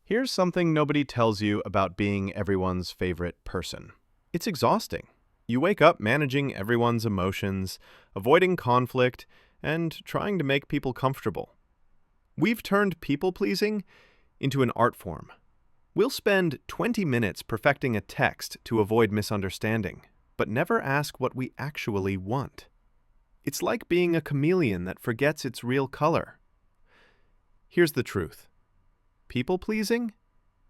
Here's something nobody tells you about being everyone's favorite person. It's exhausting. You wake up managing everyone's emotions, avoiding conflict, and trying to make people comfortable. We've turned people-pleasing into an art form. We'll spend 20 minutes perfecting a text to avoid misunderstanding, but never ask what we actually want. It's like being a chameleon that forgets its real color. Here's the truth. People-pleasing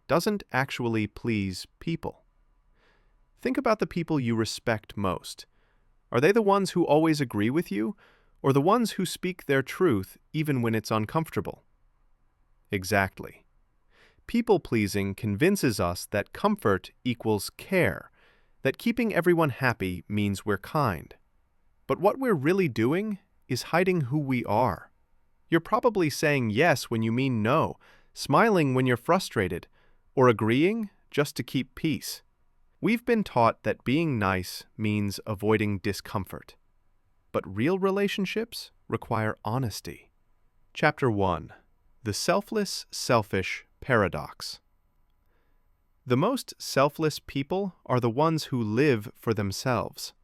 doesn't actually please people. Think about the people you respect most. Are they the ones who always agree with you, or the ones who speak their truth even when it's uncomfortable? Exactly. People-pleasing convinces us that comfort equals care, that keeping everyone happy means we're kind. But what we're really doing is hiding who we are. You're probably saying yes when you mean no, smiling when you're frustrated, or agreeing just to keep peace. We've been taught that being nice means avoiding discomfort. But real relationships require honesty. Chapter 1. The Selfless, Selfish Paradox. The most selfless people are the ones who live for themselves.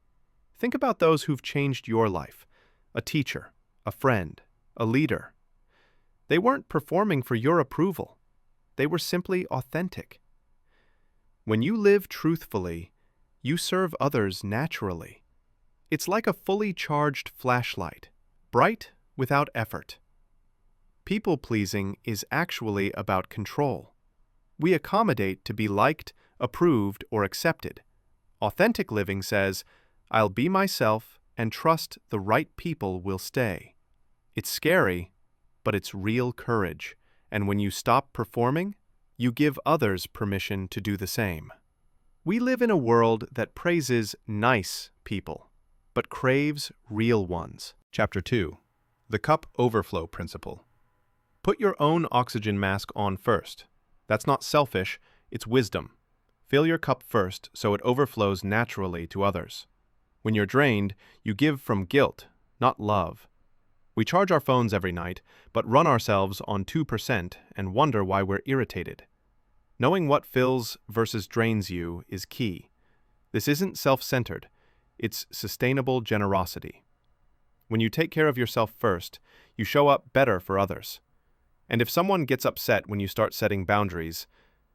Think about those who've changed your life: a teacher, a friend, a leader. They weren't performing for your approval. They were simply authentic. When you live truthfully, you serve others naturally. It's like a fully charged flashlight, bright without effort. People-pleasing is actually about control. We accommodate to be liked, approved, or accepted. Authentic living says, "I'll be myself and trust the right people will stay." It's scary, but it's real courage, and when you stop performing, you give others permission to do the same. We live in a world that praises nice people, but craves real ones. Chapter 2. The Cup Overflow Principle. Put your own oxygen mask on first. That's not selfish, it's wisdom. Fill your cup first so it overflows naturally to others. When you're drained, you give from guilt, not love. We charge our phones every night, but run ourselves on 2% and wonder why we're irritated. Knowing what fills versus drains you is key. This isn't self-centered, it's sustainable generosity. When you take care of yourself first, you show up better for others. And if someone gets upset when you start setting boundaries,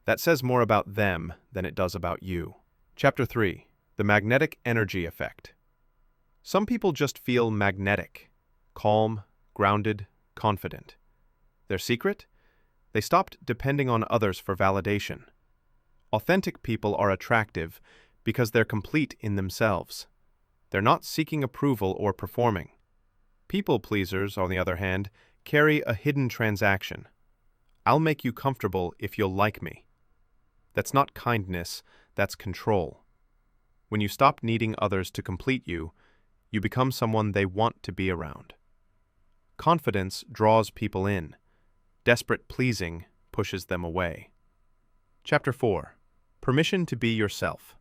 that says more about them than it does about you. Chapter 3. The Magnetic Energy Effect. Some people just feel magnetic. Calm, grounded, confident. Their secret? They stopped depending on others for validation. Authentic people are attractive because they're complete in themselves. They're not seeking approval or performing. People-pleasers, on the other hand, carry a hidden transaction. I'll make you comfortable if you'll like me. That's not kindness, that's control. When you stop needing others to complete you, you become someone they want to be around. Confidence draws people in. Desperate pleasing pushes them away. Chapter 4. Permission to be yourself.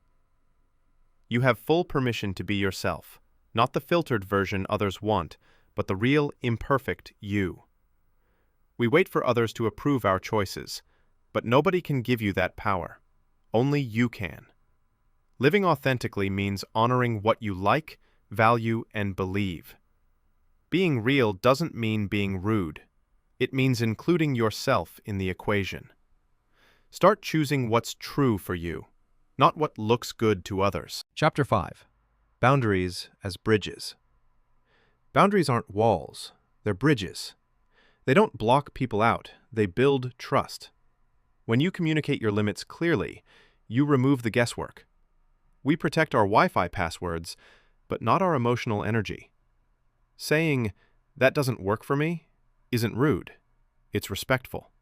You have full permission to be yourself, not the filtered version others want, but the real, imperfect you. We wait for others to approve our choices, but nobody can give you that power. Only you can. Living authentically means honoring what you like, value, and believe. Being real doesn't mean being rude. It means including yourself in the equation. Start choosing what's true for you, not what looks good to others. Chapter 5. Boundaries as bridges. Boundaries aren't walls, they're bridges. They don't block people out, they build trust. When you communicate your limits clearly, you remove the guesswork. We protect our Wi-Fi passwords, but not our emotional energy. Saying, "That doesn't work for me," isn't rude. It's respectful.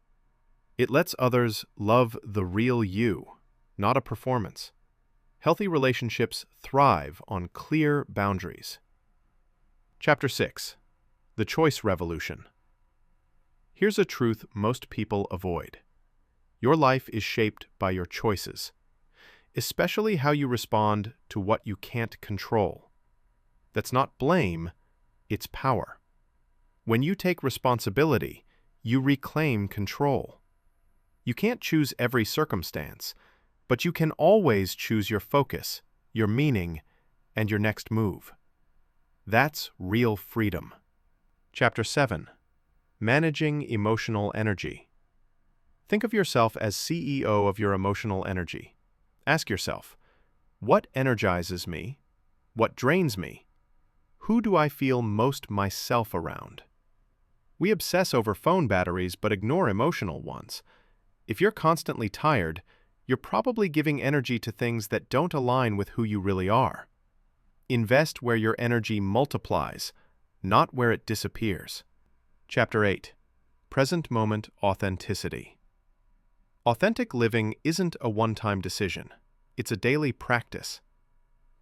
It lets others love the real you, not a performance. Healthy relationships thrive on clear boundaries. Chapter 6. The Choice Revolution. Here's a truth most people avoid. Your life is shaped by your choices, especially how you respond to what you can't control. That's not blame, it's power. When you take responsibility, you reclaim control. You can't choose every circumstance, but you can always choose your focus, your meaning, and your next move. That's real freedom. Chapter 7. Managing Emotional Energy. Think of yourself as CEO of your emotional energy. Ask yourself, what energizes me? What drains me? Who do I feel most myself around? We obsess over phone batteries but ignore emotional ones. If you're constantly tired, you're probably giving energy to things that don't align with who you really are. Invest where your energy multiplies, not where it disappears. Chapter 8. Present Moment Authenticity. Authentic living isn't a one-time decision. It's a daily practice.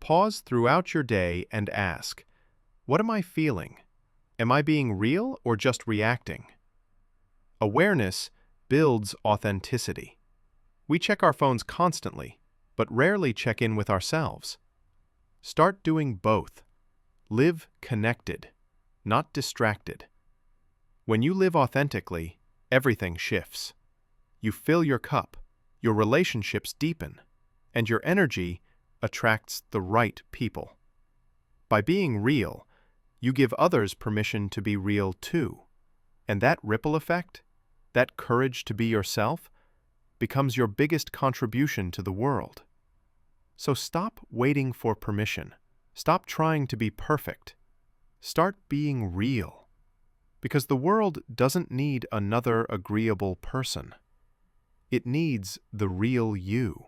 Pause throughout your day and ask, what am I feeling? Am I being real or just reacting? Awareness builds authenticity. We check our phones constantly, but rarely check in with ourselves. Start doing both. Live connected, not distracted. When you live authentically, everything shifts. You fill your cup, your relationships deepen, and your energy attracts the right people. By being real, you give others permission to be real too. And that ripple effect, that courage to be yourself, becomes your biggest contribution to the world. So stop waiting for permission. Stop trying to be perfect. Start being real. Because the world doesn't need another agreeable person. It needs the real you.